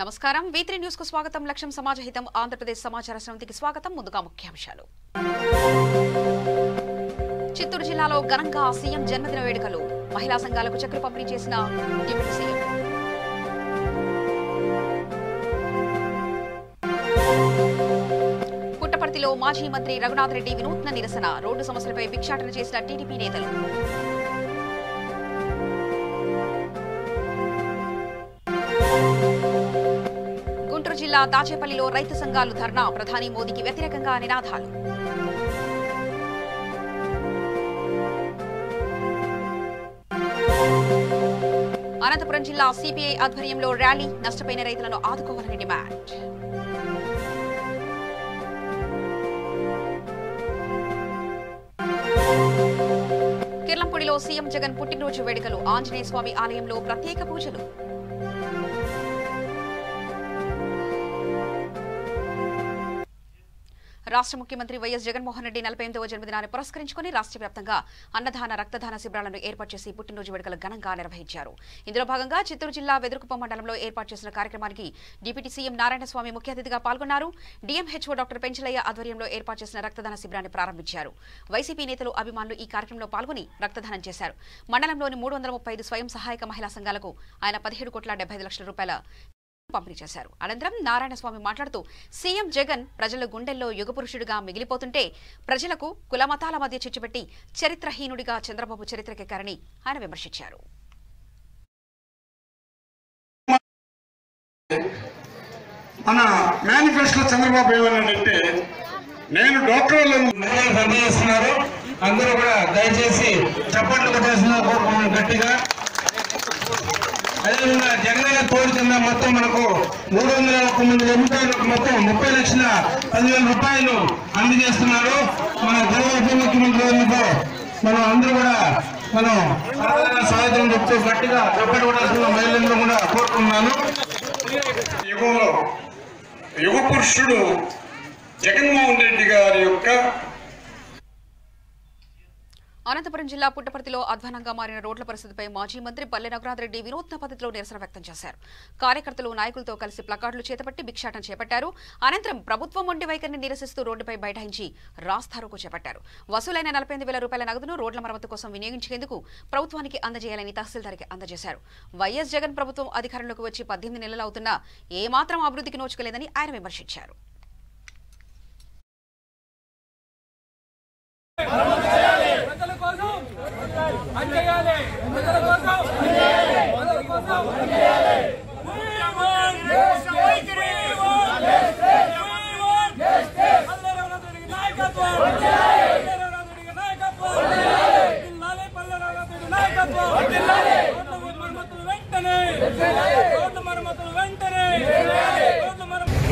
నమస్కారం V3 news కు స్వాగతం లక్ష్యం సమాజహితం ఆంధ్రప్రదేశ్ సమాచార సమితికి స్వాగతం ముందుగా ముఖ్యాంశాలు చిత్తూరు జిల్లాలో ఘనంగా సీఎం జన్మదిన వేడుకలు మహిళా సంఘాలకు చెక్కులు పంపిణీ చేసిన డిప్యూటీ సీఎం పుట్టపర్తిలో మాజీ మంత్రి రఘునాథ్ రెడ్డి వినూత్న నిరసన రోడ్డు సమస్యలపై భిక్షాటన చేసిన టీడీపీ నేతలు గుంటూరు జిల్లా దాచేపల్లిలో రైతు సంఘాలు ధర్నా ప్రధాని మోదీకి వ్యతిరేకంగా నినాదాలు అనంతపురం జిల్లా సిపిఐ ఆధ్వర్యంలో ర్యాలీ నష్టపోయిన రైతులను ఆదుకోవాలని డిమాండ్ కిర్లంపూడిలో సీఎం జగన్ పుట్టినరోజు వేడుకలు ఆంజనేయ స్వామి ఆలయంలో ప్రత్యేక పూజలు రాష్ట్ర ముఖ్యమంత్రి వైఎస్ జగన్మోహన్ రెడ్డి 48వ జన్మదినాన్ని పురస్కరించుకుని రాష్ట్ర వ్యాప్తంగా అన్నదాన రక్తదాన శిబిరాలను ఏర్పాటు చేసి పుట్టినరోజు వేడుకలు ఘనంగా నిర్వహించారు. ఇందులో భాగంగా చిత్తూరు జిల్లా వెదురుకుప్ప మండలంలో ఏర్పాటు చేసిన కార్యక్రమానికి డిప్యూటీ సీఎం నారాయణస్వామి ముఖ్య అతిథిగా పాల్గొన్నారు. డిఎంహెచ్ఓ డాక్టర్ పెంచలయ్య ఆధ్వర్యంలో ఏర్పాటు చేసిన రక్తదాన శిబిరాన్ని ప్రారంభించారు. వైసీపీ నేతలు అభిమానులు ఈ కార్యక్రమంలో పాల్గొని రక్తదానం చేశారు. మండలంలోని 335 స్వయం సహాయక మహిళా సంఘాలకు ఆయన 17,75,00,000 రూపాయల పంపిణీ చేశారు. అనంతరం నారాయణస్వామి మాట్లాడుతూ సీఎం జగన్ ప్రజల గుండెల్లో యుగపురుషుడిగా మిగిలిపోతుంటే ప్రజలకు కులమతాల మధ్య చిచ్చుపెట్టి చరిత్రహీనుడిగా చంద్రబాబు చరిత్రకెక్కారని ఆయన విమర్శించారు. మన మేనిఫెస్టో చంద్రబాబు ఏమన్నాడంటే నేను డాక్టర్లను పనిచేస్తున్నారు అందరూ కూడా దయచేసి చప్పట్లు కొట్టేస్తున్నారు గట్టిగా. అదేవిధంగా జగనన్న తోడు కింద మొత్తం మనకు 301 మంది ఎమ్మెల్యేలకు మొత్తం 30,10,000 రూపాయలు అందజేస్తున్నారు. మన గౌరవ ఉప ముఖ్యమంత్రులకు మనం అందరూ కూడా మనం సాయంత్రం చెప్తూ గట్టిగా చప్పట్లు కొట్టాల్సిన మహిళలను కూడా కోరుకుంటున్నాను. యుగంలో యుగ పురుషుడు జగన్మోహన్ రెడ్డి గారి యొక్క అనంతపురం జిల్లా పుట్టపర్తిలో అధ్వానంగా మారిన రోడ్ల పరిస్థితిపై మాజీ మంత్రి పల్లె రఘునాథ్ రెడ్డి వినూత్న పద్ధతిలో నిరసన వ్యక్తం చేశారు. కార్యకర్తలు నాయకులతో కలిసి ప్లకార్డులు చేతపట్టి భిక్షాటన చేపట్టారు. అనంతరం ప్రభుత్వం మొండి వైఖరిని నిరసిస్తూ రోడ్డుపై బైఠాయించి రాస్తారోకో చేపట్టారు. వసూలైన 48,000 రూపాయల నగదును రోడ్ల మరమ్మతు కోసం వినియోగించేందుకు ప్రభుత్వానికి అందజేయాలని తహసీల్దార్కి అందజేశారు. వైఎస్ జగన్ ప్రభుత్వం అధికారంలోకి వచ్చి 18 నెలలు అవుతున్నా ఏమాత్రం అభివృద్ధికి నోచుకోలేదని ఆయన విమర్శించారు.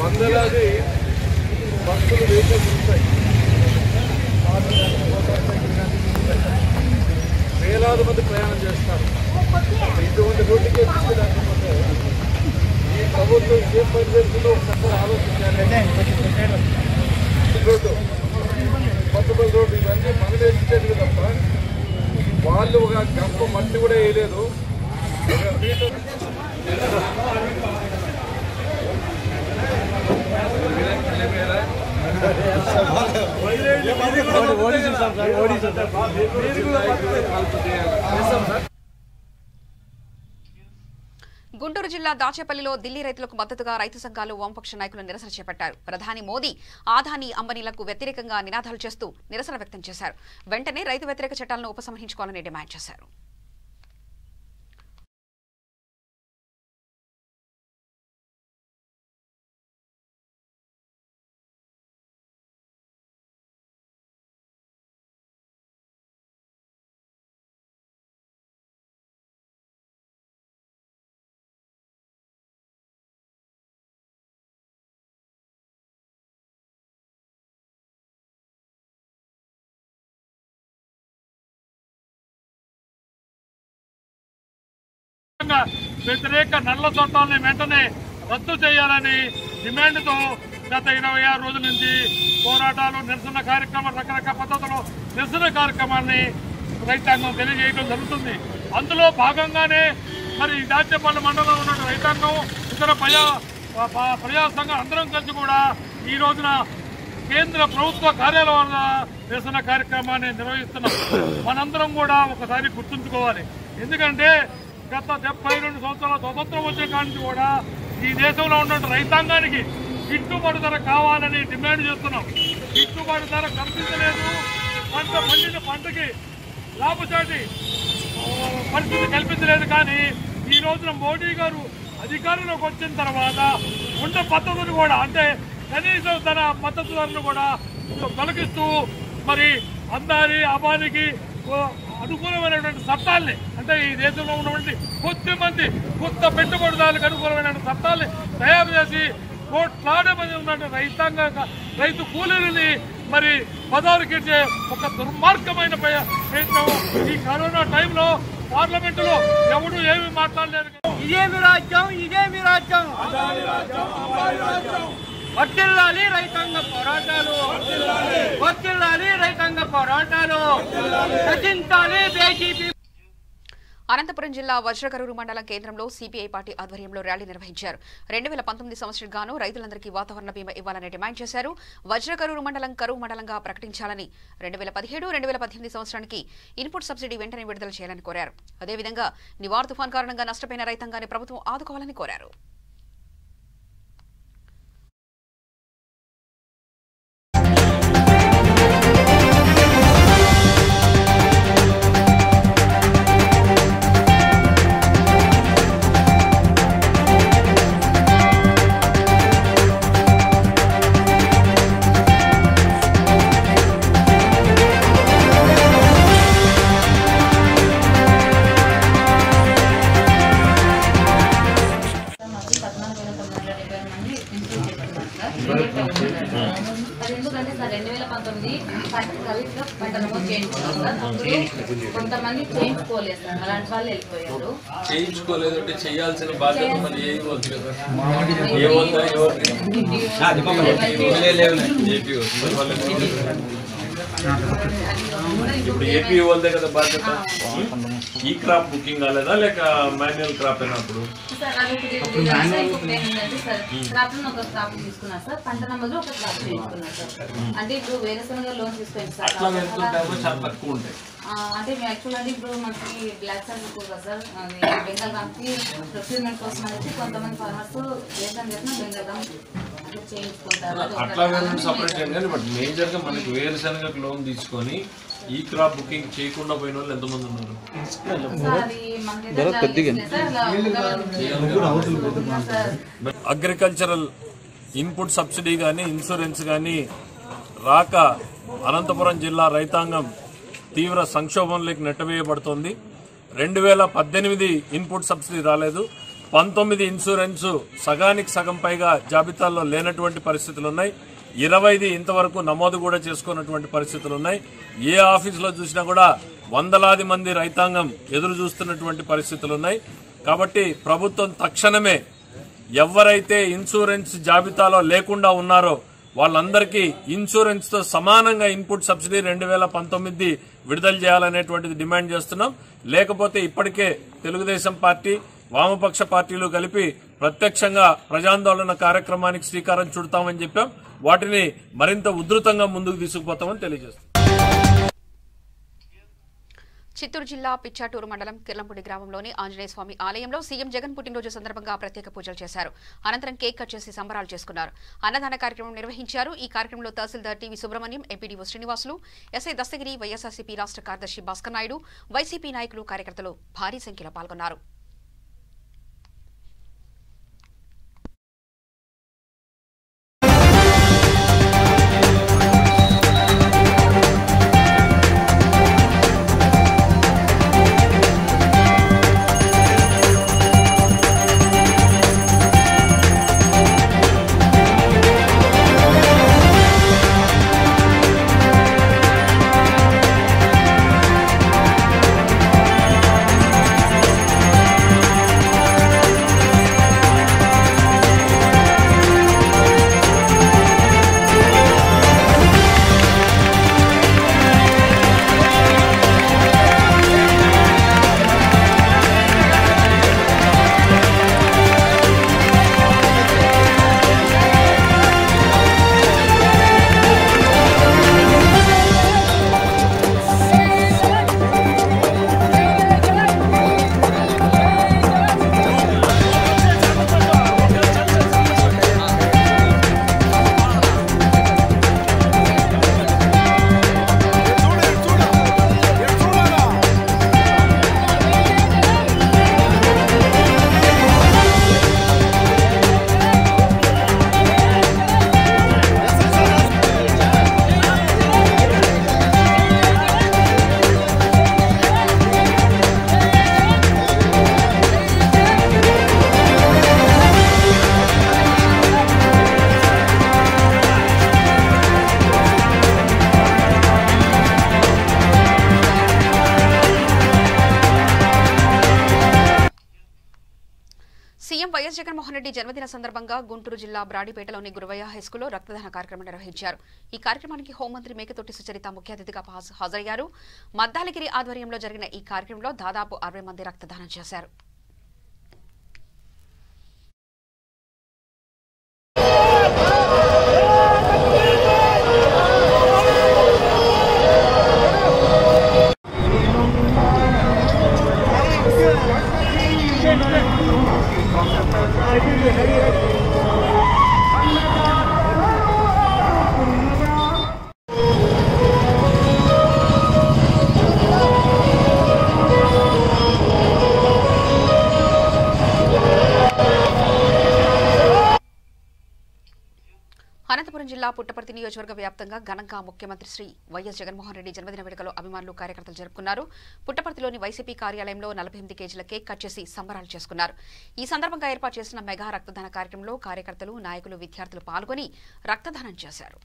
వందలాది భక్తులు వెహికల్స్ ఉంటాయి, వేలాది మంది ప్రయాణం చేస్తారు. ఇటువంటి రోడ్డుకే తీసుకురాకపోతే ఈ ప్రభుత్వం ఏ పరిస్థితుల్లో ఒకసారి ఆలోచించాలి. రోడ్డు కొత్తపల్లి రోడ్డు ఇవన్నీ మనమే ఇచ్చేది తప్ప వాళ్ళు ఒక గంప మట్టి కూడా వేయలేదు. గుంటూరు జిల్లా దాచేపల్లిలో ఢిల్లీ రైతులకు మద్దతుగా రైతు సంఘాలు వామపక్ష నాయకులు నిరసన చేపట్టారు. ప్రధాని మోదీ ఆదాని అంబానీలకు వ్యతిరేకంగా నినాదాలు చేస్తూ నిరసన వ్యక్తం చేశారు. వెంటనే రైతు వ్యతిరేక చట్టాలను ఉపసంహరించుకోవాలని డిమాండ్ చేశారు. వ్యతిరేక నల్ల చట్టాలను వెంటనే రద్దు చేయాలని డిమాండ్తో గత 26 రోజుల నుంచి పోరాటాలు, నిరసన కార్యక్రమాలు, రకరకాల పద్ధతుల్లో నిరసన కార్యక్రమాన్ని రైతాంగం తెలియజేయడం జరుగుతుంది. అందులో భాగంగానే మరి దాచేపల్లి మండలంలో ఉన్న రైతాంగం ఇతర ప్రజా సంఘం అందరం కలిసి కూడా ఈ రోజున కేంద్ర ప్రభుత్వ కార్యాలయాల నిరసన కార్యక్రమాన్ని నిర్వహిస్తున్నాం. మనందరం కూడా ఒకసారి గుర్తుంచుకోవాలి. ఎందుకంటే గత 72 సంవత్సరాల స్వతంత్రం వచ్చిన కాడి నుంచి కూడా ఈ దేశంలో ఉన్న రైతాంగానికి గిట్టుబాటు ధర కావాలని డిమాండ్ చేస్తున్నాం. గిట్టుబాటు ధర కల్పించలేదు. పండిన పంటకి లాభసాటి పరిస్థితి కల్పించలేదు. కానీ ఈ రోజున మోడీ గారు అధికారంలోకి వచ్చిన తర్వాత ఉన్న పద్ధతులు కూడా అంటే కనీస ధర మద్దతు ధరను కూడా తొలగిస్తూ మరి అందారి అబానికి అనుకూలమైనటువంటి చట్టాలని అంటే ఈ దేశంలో ఉన్నటువంటి కొద్దిమంది కొత్త పెట్టుబడిదారులకు అనుకూలమైన చట్టాలని తయారు చేసి కోట్లాది మంది ఉన్నటువంటి రైతు కూలీలని మరి బజారుకిచ్చే ఒక దుర్మార్గమైన ప్రయత్నం ఈ కరోనా టైంలో పార్లమెంటులో ఎవరు ఏమి మాట్లాడలేదు. ఇదేమి రాజ్యం, ఇదేమి రాజ్యం, వర్తిల్లాలి రైతాంగ పోరాటాలు, వర్తిల్లాలి రైతాంగ పోరాటాలు, రచించాలి బీజేపీ. అనంతపురం జిల్లా వజ్రకరూరు మండలం కేంద్రంలో సిపిఐ పార్టీ ఆధ్వర్యంలో ర్యాలీ నిర్వహించారు. 2019 సంవత్సరం గాను రైతులందరికీ వాతావరణ బీమా ఇవ్వాలని డిమాండ్ చేశారు. వజ్రకరూరు మండలం కరువు మండలంగా ప్రకటించాలని 2017-2018 సంవత్సరానికి ఇన్పుట్ సబ్సిడీ వెంటనే విడుదల చేయాలని కోరారు. అదేవిధంగా నివార్ తుఫాన్ కారణంగా నష్టపోయిన రైతాంగాన్ని ప్రభుత్వం ఆదుకోవాలని కోరారు. కొంతమంది చేయించుకోలేదు సార్, అలాంటి వాళ్ళు వెళ్ళిపోయారు. చేయించుకోలేదు అంటే చేయాల్సిన బాధ్యత మరి ఏది వద్దు కదా. ఇప్పుడు ఏపీ వాళ్ళదే కదా బాధ్యత. ఈ క్రాప్ బుకింగ్ కాలేదా లేక మాన్యువల్ క్రాప్ అయినప్పుడు తీసుకున్నారు సార్, పంట నమ్మలో ఒక క్రాప్ చేయించుకున్నారు సార్. అంటే ఇప్పుడు వేరుశనగ లోన్ తీసుకుంటారు సార్, అట్లా వెళ్తుంటామో చాలా తక్కువ ఉంటాయి. అంటే యాక్చువల్ అంటే ఇప్పుడు మనకి బ్లాక్ సార్ ఎక్కువ కదా సార్. అది బెంగాల్ గ్రామ్కి ప్రొక్యూర్మెంట్ కోసం అనేది కొంతమంది ఫార్మర్స్ వేసం చేసిన బెంగాల్ గ్రామ్ చేయించుకుంటారు. అట్లా వేరే సపరేట్ కానీ బట్ మేజర్ గా మనకి వేరుశనగ లోన్ తీసుకొని ఈ క్రాప్ బుకింగ్ చేయకుండా పోయిన వాళ్ళు ఎంతమంది ఉన్నారు? అగ్రికల్చరల్ ఇన్పుట్ సబ్సిడీ కానీ ఇన్సూరెన్స్ కానీ రాక అనంతపురం జిల్లా రైతాంగం తీవ్ర సంక్షోభంలోకి నెట్టవేయబడుతోంది. 2018 ఇన్పుట్ సబ్సిడీ రాలేదు. 19 ఇన్సూరెన్స్ సగానికి సగం పైగా జాబితాల్లో లేనటువంటి పరిస్థితులు ఉన్నాయి. 20 ఇంతవరకు నమోదు కూడా చేసుకున్నటువంటి పరిస్థితులు ఉన్నాయి. ఏ ఆఫీసులో చూసినా కూడా వందలాది మంది రైతాంగం ఎదురు చూస్తున్నటువంటి పరిస్థితులు ఉన్నాయి. కాబట్టి ప్రభుత్వం తక్షణమే ఎవరైతే ఇన్సూరెన్స్ జాబితాలో లేకుండా ఉన్నారో వాళ్ళందరికీ ఇన్సూరెన్స్ తో సమానంగా ఇన్పుట్ సబ్సిడీ 2019 విడుదల చేయాలనేటువంటిది డిమాండ్ చేస్తున్నాం. లేకపోతే ఇప్పటికే తెలుగుదేశం పార్టీ వామపక్ష పార్టీలు కలిపి ప్రత్యక్షంగా ప్రజాందోళన కార్యక్రమానికి శ్రీకారం చుడతామని చెప్పాం. వాటిని మరింత ఉధృతంగా ముందుకు తీసుకుపోతామని తెలియజేస్తాం. చిత్తూరు జిల్లా పిచ్చాటూరు మండలం కిర్లంపూడి గ్రామంలోని ఆంజనేయ స్వామి ఆలయంలో సీఎం జగన్ పుట్టినరోజు సందర్భంగా ప్రత్యేక పూజలు చేశారు. అనంతరం కేక్ కట్ చేసి సంబరాలు చేసుకున్నారు. అన్నదాన కార్యక్రమం నిర్వహించారు. ఈ కార్యక్రమంలో tahsildar TV Subrahmanyam, MPDO Srinivasulu, SI Dastagiri, YSRCP రాష్ట్ర కార్యదర్శి భాస్కర్ నాయుడు, వైసీపీ నాయకులు, కార్యకర్తలు భారీ సంఖ్యలో పాల్గొన్నారు. వైఎస్ జగన్మోహన్ రెడ్డి జన్మదిన సందర్భంగా గుంటూరు జిల్లా బ్రాడీపేటలోని గురువయ్య హైస్కూల్లో రక్తదాన కార్యక్రమం నిర్వహించారు. ఈ కార్యక్రమానికి హోంమంత్రి మేకతోటి సుచరిత ముఖ్య అతిథిగా హాజరయ్యారు. మద్దాలగిరి ఆధ్వర్యంలో జరిగిన ఈ కార్యక్రమంలో దాదాపు 60 మంది రక్తదానం చేశారు. అనంతపురం జిల్లా పుట్టపర్తి నియోజకవర్గ వ్యాప్తంగా ఘనంగా ముఖ్యమంత్రి శ్రీ వైఎస్ జగన్మోహన్ రెడ్డి జన్మదిన వేడుకలో అభిమానులు కార్యకర్తలు జరుపుకున్నారు. పుట్టపర్తిలోని వైసీపీ కార్యాలయంలో 48 కేజీల కేక్ కట్ చేసి సంబరాలు చేసుకున్నారు. ఈ సందర్భంగా ఏర్పాటు చేసిన మెగా రక్తదాన కార్యక్రమంలో కార్యకర్తలు, నాయకులు, విద్యార్థులు పాల్గొని రక్తదానం చేశారు.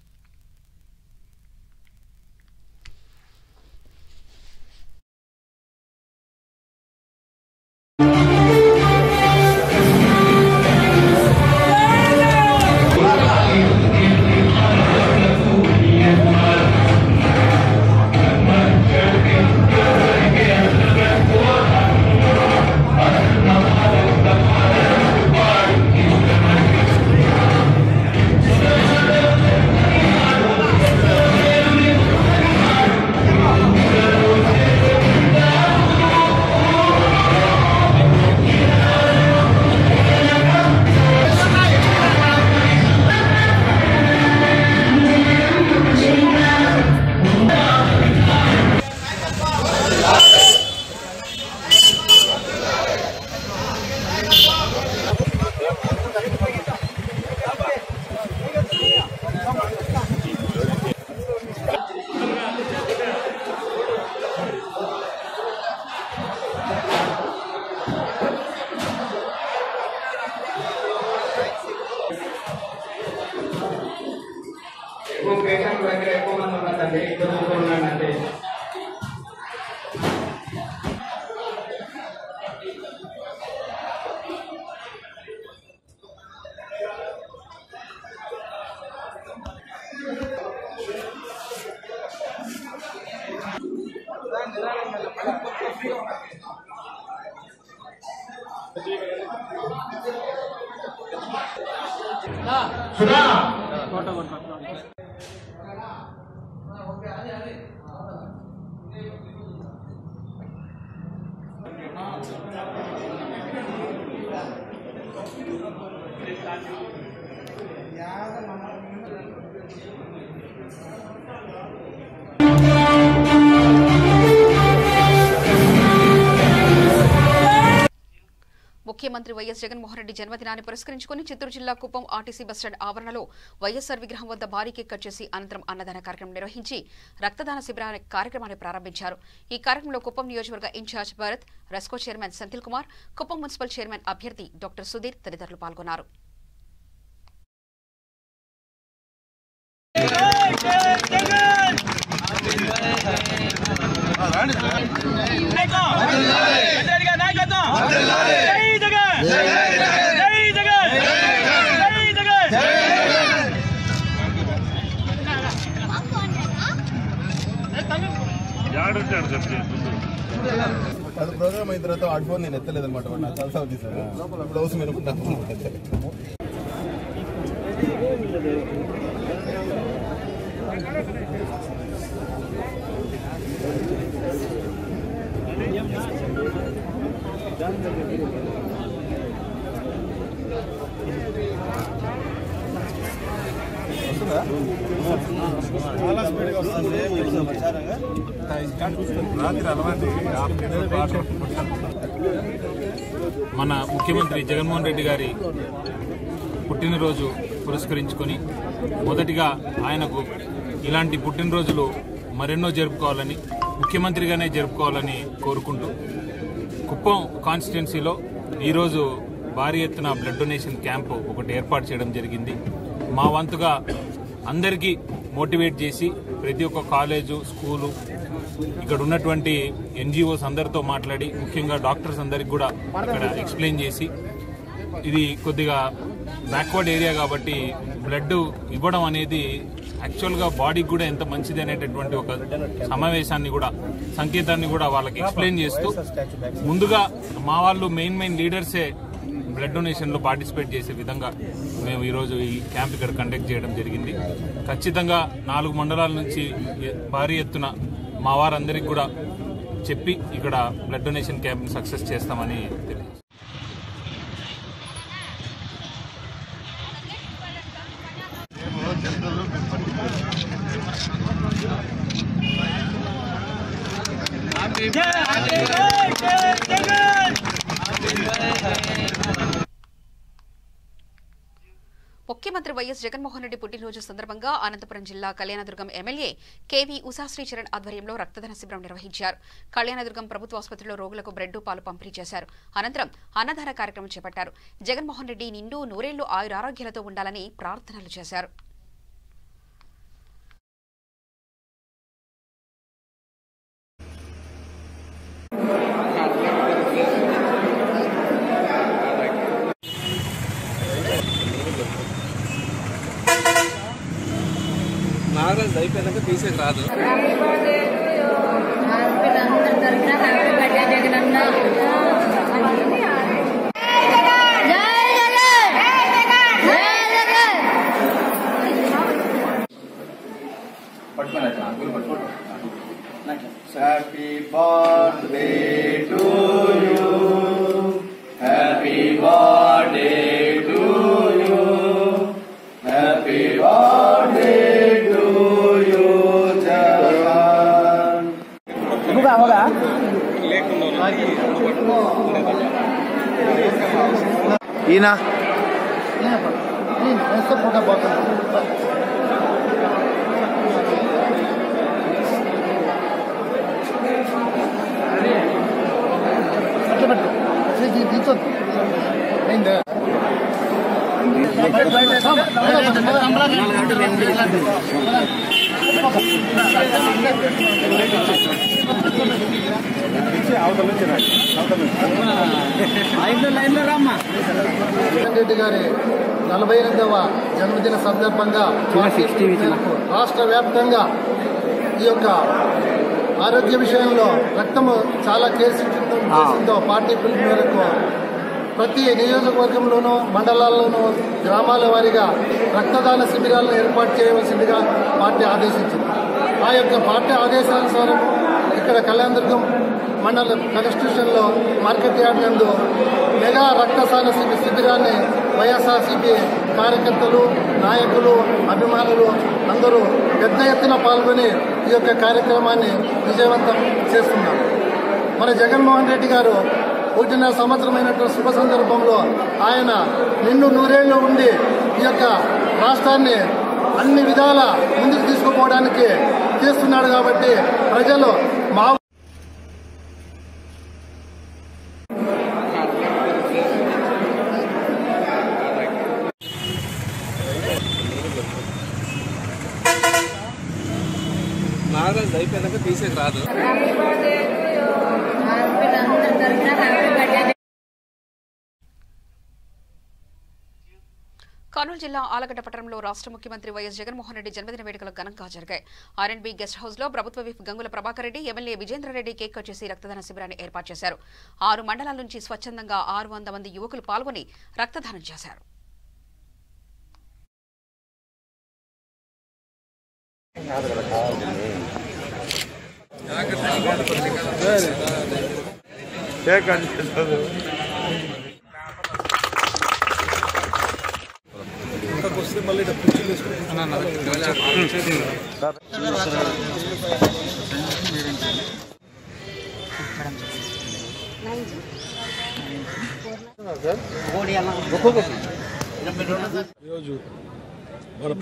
పేషెంట్ దగ్గర ఎక్కువ మంది ఉన్నదండి, ఇద్దరు ఉన్నానండి. సుధా ముఖ్యమంత్రి వైఎస్ జగన్మోహన్ రెడ్డి జన్మదినాన్ని పురస్కరించుకుని చిత్తూరు జిల్లా కుప్పం ఆర్టీసీ బస్టాండ్ ఆవరణలో వైఎస్ఆర్ విగ్రహం వద్ద భారీ కేక్ కట్ చేసి అనంతరం అన్నదాన కార్యక్రమం నిర్వహించి రక్తదాన శిబిరాల కార్యక్రమాన్ని ప్రారంభించారు. ఈ కార్యక్రమంలో కుప్పం నియోజకవర్గ in charge Bharat, RESCO chairman Senthil Kumar, Kuppam municipal chairman అభ్యర్థి డాక్టర్ సుధీర్ తదితరులు పాల్గొన్నారు. అది ప్రోగ్రామ్ అయిన తర్వాత వాడి ఫోన్ నేను ఎత్తలేదన్నమాట. నాకు కలిసి అవుతుంది సార్. ఇప్పుడు అవసరం అనుకుంటున్నాను. చాలా స్పీడ్గా వస్తుంది. మన ముఖ్యమంత్రి జగన్మోహన్ రెడ్డి గారి పుట్టినరోజు పురస్కరించుకొని మొదటిగా ఆయనకు ఇలాంటి పుట్టినరోజులు మరెన్నో జరుపుకోవాలని, ముఖ్యమంత్రిగానే జరుపుకోవాలని కోరుకుంటూ కుప్పం కాన్స్టిట్యున్సీలో ఈరోజు భారీ ఎత్తున బ్లడ్ డొనేషన్ క్యాంపు ఒకటి ఏర్పాటు చేయడం జరిగింది. మా వంతుగా అందరికీ మోటివేట్ చేసి ప్రతి ఒక్క కాలేజు, స్కూలు, ఇక్కడ ఉన్నటువంటి NGOs అందరితో మాట్లాడి, ముఖ్యంగా డాక్టర్స్ అందరికి కూడా ఇక్కడ ఎక్స్ప్లెయిన్ చేసి ఇది కొద్దిగా బ్యాక్వర్డ్ ఏరియా కాబట్టి బ్లడ్ ఇవ్వడం అనేది యాక్చువల్గా బాడీకి కూడా ఎంత మంచిది అనేటటువంటి ఒక సమావేశాన్ని కూడా సంకేతాన్ని కూడా వాళ్ళకి ఎక్స్ప్లెయిన్ చేస్తూ ముందుగా మా వాళ్ళు మెయిన్ లీడర్సే బ్లడ్ డొనేషన్లో పార్టిసిపేట్ చేసే విధంగా మేము ఈరోజు ఈ క్యాంప్ ఇక్కడ కండక్ట్ చేయడం జరిగింది. ఖచ్చితంగా 4 మండలాల నుంచి భారీ ఎత్తున మా వారందరికీ కూడా చెప్పి ఇక్కడ బ్లడ్ డొనేషన్ క్యాంప్ని సక్సెస్ చేస్తామని తెలియజేస్తాం. ముఖ్యమంత్రి వైఎస్ జగన్మోహన్ రెడ్డి పుట్టినరోజు సందర్భంగా అనంతపురం జిల్లా కళ్యాణదుర్గం ఎమ్మెల్యే కేవీ ఉషాశ్రీ చరణ్ ఆధ్వర్యంలో రక్తదాన శిబిరం నిర్వహించారు. కళ్యాణదుర్గం ప్రభుత్వ ఆసుపత్రిలో రోగులకు బ్రెడ్ పాలు పంపిణీ చేశారు. అనంతరం అన్నదాన కార్యక్రమం చేపట్టారు. జగన్మోహన్ రెడ్డి నిండు నూరేళ్లు ఆయురారోగ్యాలతో ఉండాలని ప్రార్థనలు చేశారు. నాగరాజు అయిపోయినాక తీసేది రాదు. Happy birthday to you, happy birthday to you, happy birthday to you Jagan. ఈయన ఫోటో పోతుంది. రెడ్డి గారి 48వ జన్మదిన సందర్భంగా రాష్ట్ర వ్యాప్తంగా ఈ యొక్క ఆరోగ్య విషయంలో రక్తము చాలా కేసుతో పార్టీ పిలుపు మేరకు ప్రతి నియోజకవర్గంలోనూ మండలాల్లోనూ గ్రామాల వారీగా రక్తదాన శిబిరాలను ఏర్పాటు చేయవలసిందిగా పార్టీ ఆదేశించింది. ఆ యొక్క పార్టీ ఆదేశానుసారం ఇక్కడ కళ్యాణదుర్గం మండల కాన్స్టిట్యూషన్లో మార్కెట్ యార్డ్ నందు మెగా రక్తదాన శిబిరాన్ని వైఎస్ఆర్సీపీ కార్యకర్తలు, నాయకులు, అభిమానులు అందరూ పెద్ద ఎత్తున పాల్గొని ఈ యొక్క కార్యక్రమాన్ని విజయవంతం చేస్తున్నారు. మన జగన్మోహన్ రెడ్డి గారు 1.5 సంవత్సరమైనటువంటి శుభ సందర్భంలో ఆయన నిండు నూరేళ్లు ఉండి ఈ యొక్క రాష్ట్రాన్ని అన్ని విధాల ముందుకు తీసుకుపోవడానికి చేస్తున్నాడు. కాబట్టి ప్రజలు మా నాగరాజు అయిపోయినాక తీసేది రాదు. కర్నూలు జిల్లా ఆలగడ్డ పట్టణంలో రాష్ట్ర ముఖ్యమంత్రి వైఎస్ జగన్మోహన్ రెడ్డి జన్మదిన వేడుకలు ఘనంగా జరిగాయి. ఆర్ఎండ్బి గెస్ట్ హౌస్ లో ప్రభుత్వ whip Gangula Prabhakar Reddy, MLA Vijendra Reddy cake cut చేసి రక్తదాన శిబిరాన్ని ఏర్పాటు చేశారు. 6 మండలాల నుంచి స్వచ్ఛందంగా 600 మంది యువకులు పాల్గొని రక్తదానం చేశారు. ఈరోజు మన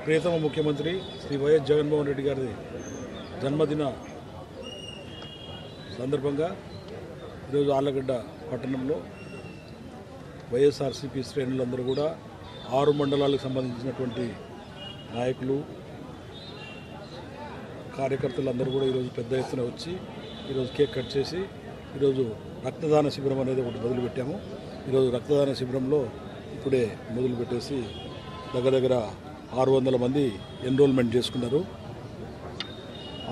ప్రియతమ ముఖ్యమంత్రి శ్రీ వైఎస్ జగన్మోహన్ రెడ్డి గారి జన్మదిన సందర్భంగా ఈరోజు ఆళ్లగడ్డ పట్టణంలో వైఎస్ఆర్సీపీ శ్రేణులందరూ కూడా 6 మండలాలకు సంబంధించినటువంటి నాయకులు, కార్యకర్తలందరూ కూడా ఈరోజు పెద్ద ఎత్తున వచ్చి ఈరోజు కేక్ కట్ చేసి ఈరోజు రక్తదాన శిబిరం అనేది ఒకటి మొదలుపెట్టాము. ఈరోజు రక్తదాన శిబిరంలో ఇప్పుడే మొదలు పెట్టేసి దగ్గర 600 మంది ఎన్రోల్మెంట్ చేసుకున్నారు.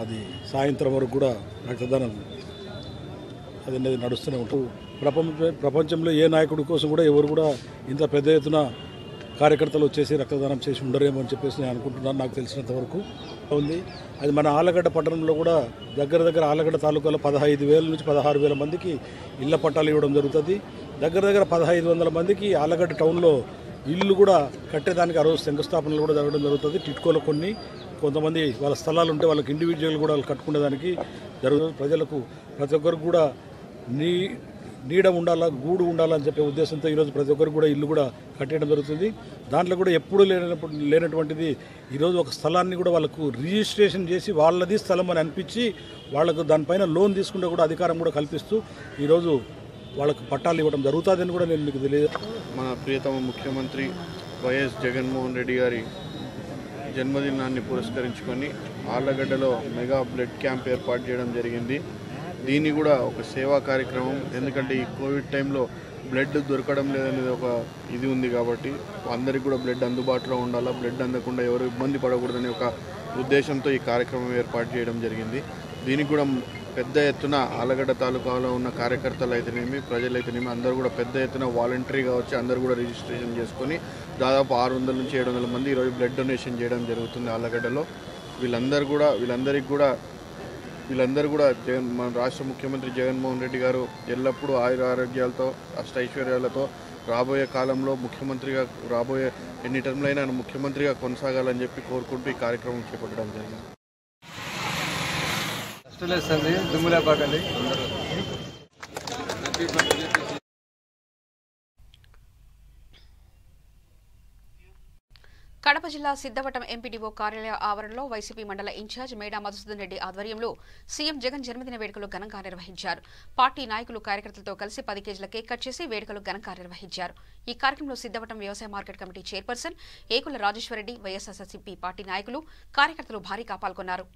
అది సాయంత్రం వరకు కూడా రక్తదానం అనేది నడుస్తూనే ఉంటుంది. ప్రపంచంలో ఏ నాయకుడి కోసం కూడా ఎవరు కూడా ఇంత పెద్ద ఎత్తున కార్యకర్తలు వచ్చేసి రక్తదానం చేసి ఉండరేమో అని చెప్పేసి నేను అనుకుంటున్నాను. నాకు తెలిసినంత వరకు ఉంది. అది మన ఆలగడ్డ పట్టణంలో కూడా దగ్గర ఆలగడ్డ తాలూకాలో 15,000 నుంచి 16,000 మందికి ఇళ్ల పట్టాలు ఇవ్వడం జరుగుతుంది. దగ్గర 1,500 మందికి ఆలగడ్డ టౌన్లో ఇల్లు కూడా కట్టేదానికి ఆ రోజు శంకుస్థాపనలు కూడా జరగడం జరుగుతుంది. టిట్కోలో కొంతమంది వాళ్ళ స్థలాలు ఉంటే వాళ్ళకి ఇండివిజువల్ కూడా వాళ్ళు కట్టుకునేదానికి జరుగుతుంది. ప్రజలకు ప్రతి ఒక్కరికి కూడా నీడ ఉండాలా, గూడు ఉండాలని చెప్పే ఉద్దేశంతో ఈరోజు ప్రతి ఒక్కరికి కూడా ఇల్లు కూడా కట్టేయడం జరుగుతుంది. దాంట్లో కూడా ఎప్పుడు లేనటువంటిది ఈరోజు ఒక స్థలాన్ని కూడా వాళ్ళకు రిజిస్ట్రేషన్ చేసి వాళ్ళది స్థలం అని అనిపించి వాళ్ళకు దానిపైన లోన్ తీసుకుంటే కూడా అధికారం కూడా కల్పిస్తూ ఈరోజు వాళ్ళకు పట్టాలు ఇవ్వడం జరుగుతుందని కూడా నేను మీకు తెలియదు. మన ప్రియతమ ముఖ్యమంత్రి వైఎస్ జగన్మోహన్ రెడ్డి గారి జన్మదినాన్ని పురస్కరించుకొని ఆళ్లగడ్డలో మెగా బ్లడ్ క్యాంప్ ఏర్పాటు చేయడం జరిగింది. దీన్ని కూడా ఒక సేవా కార్యక్రమం, ఎందుకంటే ఈ కోవిడ్ టైంలో బ్లడ్ దొరకడం లేదనేది ఒక ఇది ఉంది కాబట్టి అందరికీ కూడా బ్లడ్ అందుబాటులో ఉండాలా, బ్లడ్ అందకుండా ఎవరు ఇబ్బంది పడకూడదనే ఒక ఉద్దేశంతో ఈ కార్యక్రమం ఏర్పాటు చేయడం జరిగింది. దీనికి కూడా పెద్ద ఎత్తున ఆలగడ్డ తాలూకాలో ఉన్న కార్యకర్తలు అయితేనేమి, ప్రజలైతేనేమి అందరూ కూడా పెద్ద ఎత్తున వాలంటరీగా వచ్చి అందరూ కూడా రిజిస్ట్రేషన్ చేసుకొని దాదాపు 600 నుంచి 700 మంది ఈరోజు బ్లడ్ డొనేషన్ చేయడం జరుగుతుంది ఆలగడ్డలో. వీళ్ళందరూ కూడా మన రాష్ట్ర ముఖ్యమంత్రి జగన్మోహన్ రెడ్డి గారు ఎల్లప్పుడూ ఆయుర ఆరోగ్యాలతో అష్టైశ్వర్యాలతో రాబోయే కాలంలో ముఖ్యమంత్రిగా రాబోయే ఎన్ని టర్మ్లైనా ముఖ్యమంత్రిగా కొనసాగాలని చెప్పి కోరుకుంటూ ఈ కార్యక్రమం చేపట్టడం జరిగింది. కడప జిల్లా సిద్ధవటం ఎంపీడీఓ కార్యాలయ ఆవరణలో వైసీపీ మండల ఇన్ఛార్జ్ మేడా మధుసూదన్ రెడ్డి ఆధ్వర్యంలో సీఎం జగన్ జన్మదిన వేడుకలు ఘనంగా నిర్వహించారు. పార్టీ నాయకులు కార్యకర్తలతో కలిసి 10 కేజీల కేక్ కట్ చేసి వేడుకలు ఘనంగా నిర్వహించారు. ఈ కార్యక్రమంలో సిద్ధవటం వ్యవసాయ market committee chairperson ఏకుల Rajeshwar Reddy, YSRCP party నాయకులు, కార్యకర్తలు భారీగా పాల్గొన్నారు.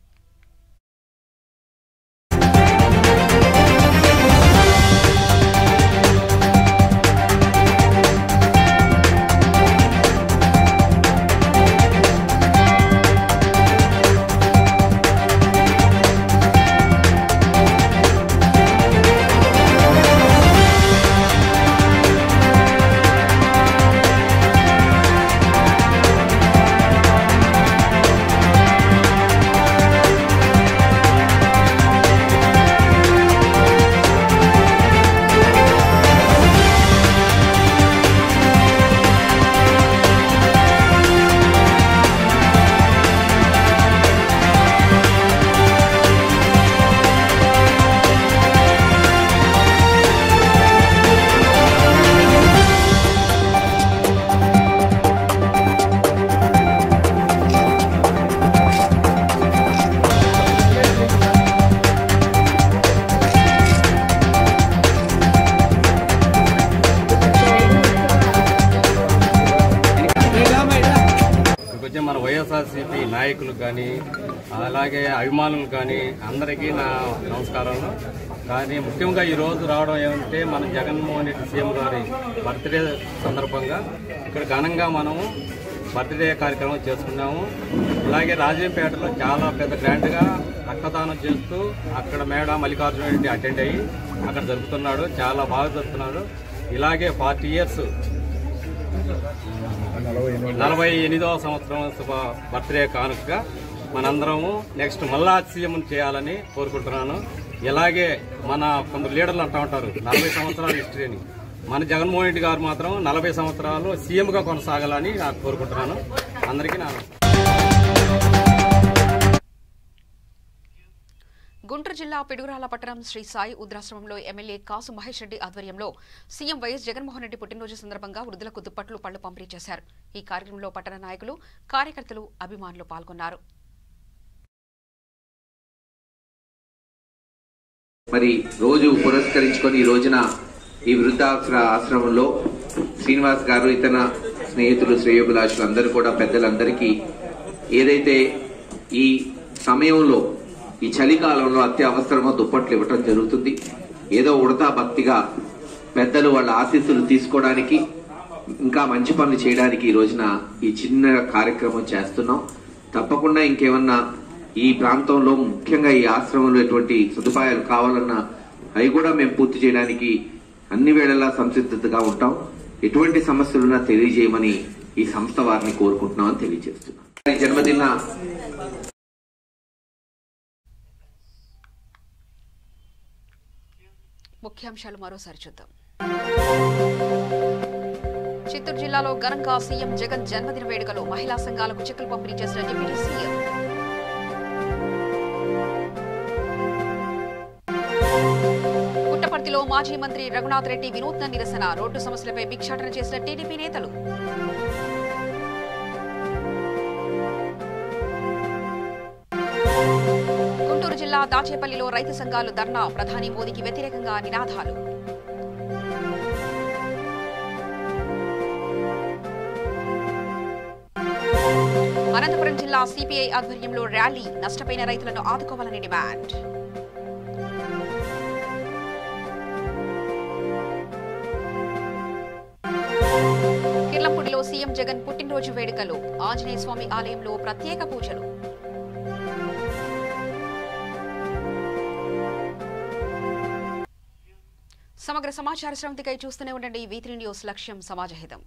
మన వైఎస్ఆర్సీపీ నాయకులు కానీ అలాగే అభిమానులు కానీ అందరికీ నా నమస్కారాలు. కానీ ముఖ్యంగా ఈరోజు రావడం ఏమంటే మన జగన్మోహన్ రెడ్డి సీఎం గారి బర్త్డే సందర్భంగా ఇక్కడ ఘనంగా మనము బర్త్డే కార్యక్రమం చేసుకున్నాము. అలాగే రాజంపేటలో చాలా పెద్ద గ్రాండ్గా రక్తదానం చేస్తూ అక్కడ మేడా మల్లికార్జున రెడ్డి అటెండ్ అయ్యి అక్కడ జరుపుతున్నాడు. చాలా బాగా జరుపుతున్నాడు. ఇలాగే 40 ఇయర్స్ 48వ సంవత్సరం శుభ బర్త్డే కానుకగా మనందరము నెక్స్ట్ మళ్ళా సీఎం చేయాలని కోరుకుంటున్నాను. ఇలాగే మన కొందరు లీడర్లు అంటూ ఉంటారు 40 సంవత్సరాల హిస్టరీ అని. మన జగన్మోహన్ రెడ్డి గారు మాత్రం 40 సంవత్సరాలు సీఎంగా కొనసాగాలని నాకు కోరుకుంటున్నాను. అందరికీ నా గుంటూరు జిల్లా పిడుగురాల పట్టణం శ్రీ సాయి ఉద్రాశ్రమంలో ఎమ్మెల్యే కాసు మహేష్ రెడ్డి ఆధ్వర్యంలో సీఎం వైఎస్ జగన్మోహన్ రెడ్డి పుట్టినరోజు సందర్భంగా వృద్ధులకు దుప్పట్లు, పళ్లు పంపిణీ చేశారు. ఈ కార్యక్రమంలో పట్టణ నాయకులు, కార్యకర్తలు, అభిమానులు పాల్గొన్నారు. మరి రోజు పురస్కరించుకొని ఈ రోజున ఈ వృద్ధాశ్రమంలో శ్రీనివాస్ గారు, ఇతర స్నేహితులు, శ్రేయోభిలాషులు అందరూ కూడా పెద్దలందరికీ ఏదైతే ఈ సమయంలో ఈ చలికాలంలో అత్యవసరమో దుప్పట్లు ఇవ్వటం జరుగుతుంది. ఏదో ఉడతా భక్తిగా పెద్దలు వాళ్ళ ఆశీస్సులు తీసుకోవడానికి ఇంకా మంచి పనులు చేయడానికి ఈ రోజున ఈ చిన్న కార్యక్రమం చేస్తున్నాం. తప్పకుండా ఇంకేమన్నా ఈ ప్రాంతంలో ముఖ్యంగా ఈ ఆశ్రమంలో ఎటువంటి సదుపాయాలు కావాలన్నా అవి కూడా మేము పూర్తి చేయడానికి అన్ని వేళలా సంసిద్ధతగా ఉంటాం. ఎటువంటి సమస్యలున్నా తెలియజేయమని ఈ సంస్థ వారిని కోరుకుంటున్నామని తెలియజేస్తున్నాం. జన్మదిన ముఖ్యాంశాలు మరోసారి చూద్దాం. చిత్తూరు జిల్లాలో ఘనంగా సీఎం జగన్ జన్మదిన వేడుకలు, మహిళా సంఘాలకు చెక్కులు పంపిణీ చేసిన డిప్యూటీ సీఎం. పుట్టపర్తిలో మాజీ మంత్రి రఘునాథ్ రెడ్డి వినూత్న నిరసన, రోడ్డు సమస్యలపై భిక్షాటన చేసిన టీడీపీ నేతలు. గుంటూరు జిల్లా దాచేపల్లిలో రైతు సంఘాలు ధర్నా, ప్రధాని మోదీకి వ్యతిరేకంగా నినాదాలు. అనంతపురం జిల్లా సిపిఐ ఆధ్వర్యంలో ర్యాలీ, నష్టపోయిన రైతులను ఆదుకోవాలని డిమాండ్. కిర్లంపూడిలో సీఎం జగన్ పుట్టినరోజు వేడుకలు, ఆంజనేయ స్వామి ఆలయంలో ప్రత్యేక పూజలు. సమగ్ర సమాచార శ్రవంతికై చూస్తూనే ఉండండి V3 న్యూస్, లక్ష్యం సమాజహితం.